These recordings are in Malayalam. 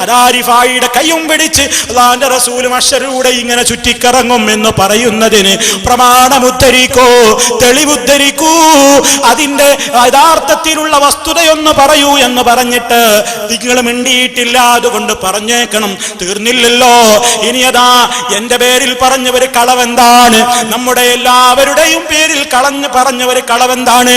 അതാ റിഫായിയുടെ കയ്യും പിടിച്ച് അല്ലാഹുവിന്റെ റസൂൽ മഹ്ശറിലൂടെ ഇങ്ങനെ ചുറ്റിക്കറങ്ങും എന്ന് പറയുന്നതിന് പ്രമാണമുദ്ധരിക്കൂ, തെളിവുദ്ധരിക്കൂ, അതിന്റെ യഥാർത്ഥത്തിലുള്ള വസ്തുതയൊന്ന് പറയൂ എന്ന് പറഞ്ഞിട്ട് നിങ്ങൾ മിണ്ടിയിട്ടില്ല. അതുകൊണ്ട് പറഞ്ഞേക്കണം, തീർന്നില്ലല്ലോ. ഇനി അതാ എന്റെ പേരിൽ പറഞ്ഞവര് കളവെന്താണ്, നമ്മുടെ എല്ലാവരുടെയും പേരിൽ പറഞ്ഞവര് കളവെന്താണ്?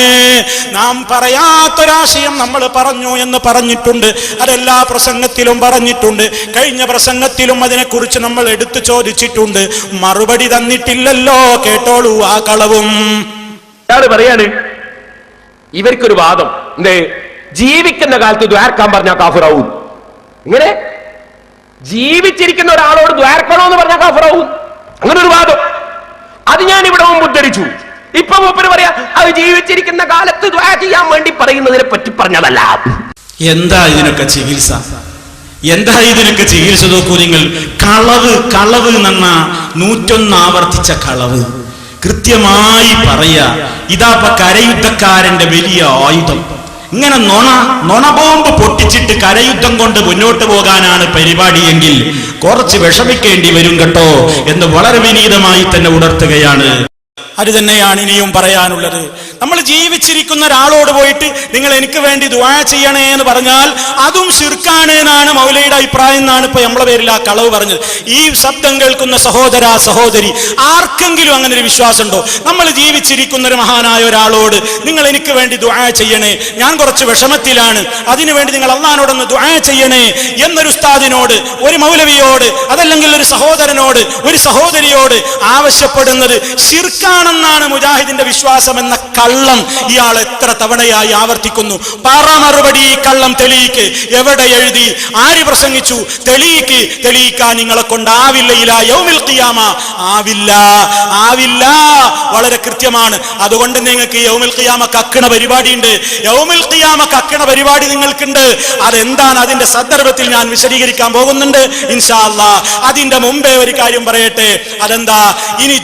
നാം പറയാത്തൊരാശയം നമ്മൾ പറഞ്ഞു എന്ന് പറഞ്ഞിട്ടുണ്ട്. അതെല്ലാ പ്രസംഗത്തിലും പറഞ്ഞിട്ടുണ്ട്. കഴിഞ്ഞ പ്രസംഗത്തിലും അതിനെക്കുറിച്ച് നമ്മൾ എടുത്തു ചോദിച്ചിട്ടുണ്ട്. മറുപടി തന്നിട്ടില്ലല്ലോ. കേട്ടോളൂ ആ കളവും. പറയാണ് ഇവർക്കൊരു വാദം, എന്തേ ജീവിക്കുന്ന കാലത്ത് ദ്വാരക്കാൻ പറഞ്ഞാൽ കാഫിറാവും. ഇങ്ങനെ ജീവിച്ചിരിക്കുന്ന ഒരാളോട് ദ്വാരക്കണോ എന്ന് പറഞ്ഞാൽ കാഫിറാവും. അങ്ങനെ ഒരു വാദം അത് ഞാൻ ഇവിടെ മുമ്പ് ഉദ്ധരിച്ചു. ഇപ്പൊ മൂപ്പര് പറയാ അത് ജീവിച്ചിരിക്കുന്ന കാലത്ത് ദുആ ചെയ്യാൻ വേണ്ടി പറയുന്നതിനെ പറ്റി പറഞ്ഞതല്ല. എന്താ ഇതിനൊക്കെ ചികിത്സ? എന്താ ഇതിനൊക്കെ ചികിത്സ? നോക്കൂ നിങ്ങൾ. കളവ് എന്ന 101 ആവർത്തിച്ച കളവ് കൃത്യമായി പറയാ. ഇതാപ്പ കരയുദ്ധക്കാരന്റെ വലിയ ആയുധം. ഇങ്ങനെ നൊണ ബോംബ് പൊട്ടിച്ചിട്ട് കരയുദ്ധം കൊണ്ട് മുന്നോട്ട് പോകാനാണ് പരിപാടിയെങ്കിൽ കുറച്ച് വിഷമിക്കേണ്ടി വരും കേട്ടോ എന്ന് വളരെ വിനീതമായി തന്നെ ഉണർത്തുകയാണ്. അത് തന്നെയാണ് ഇനിയും പറയാനുള്ളത്. നമ്മൾ ജീവിച്ചിരിക്കുന്ന ഒരാളോട് പോയിട്ട് നിങ്ങൾ എനിക്ക് വേണ്ടി ദുആ ചെയ്യണേ എന്ന് പറഞ്ഞാൽ അതും ശിർക്കാണ് എന്നാണ് മൗലയുടെ അഭിപ്രായം എന്നാണ് ഇപ്പൊ നമ്മളെ പേരിൽ ആ കളവ് പറഞ്ഞത്. ഈ ശബ്ദം കേൾക്കുന്ന സഹോദര സഹോദരി, ആർക്കെങ്കിലും അങ്ങനെ ഒരു വിശ്വാസം ഉണ്ടോ? നമ്മൾ ജീവിച്ചിരിക്കുന്ന ഒരു മഹാനായ ഒരാളോട് നിങ്ങൾ എനിക്ക് വേണ്ടി ദുആ ചെയ്യണേ, ഞാൻ കുറച്ച് വിഷമത്തിലാണ്, അതിനുവേണ്ടി നിങ്ങൾ അള്ളാഹിനോടൊന്ന് ദുആ ചെയ്യണേ എന്നൊരു ഉസ്താദിനോട്, ഒരു മൗലവിയോട്, അതല്ലെങ്കിൽ ഒരു സഹോദരനോട്, ഒരു സഹോദരിയോട് ആവശ്യപ്പെടുന്നത് ശിർക്കാണെന്നാണ് മുജാഹിദിന്റെ വിശ്വാസം എന്ന കള്ളം ഇയാൾ എത്ര തവണയായി ആവർത്തിക്കുന്നു. പറ മറുപടി. ഈ കള്ളം തെളിയിക്ക്. എവിടെ എഴുതി? ആര് പ്രസംഗിച്ചു? തെളിയിക്കാൻ നിങ്ങളെ കൊണ്ടാവില്ല. ഇലാ യൗമിൽ ഖിയാമ ആവില്ല. വളരെ കൃത്യമാണ്. അതുകൊണ്ട് നിങ്ങൾക്ക് യൗമിൽ ഖിയാമ കക്കണ പരിപാടി ഉണ്ട്. യൗമിൽ ഖിയാമ കക്കണ പരിപാടി നിങ്ങൾക്കുണ്ട്. അതെന്താണ്? അതിന്റെ സന്ദർഭത്തിൽ ഞാൻ വിശദീകരിക്കാൻ പോകുന്നുണ്ട് ഇൻഷാ അല്ലാഹ്. അതിന്റെ മുമ്പേ ഒരു കാര്യം പറയട്ടെ. അതെന്താ? ഇനി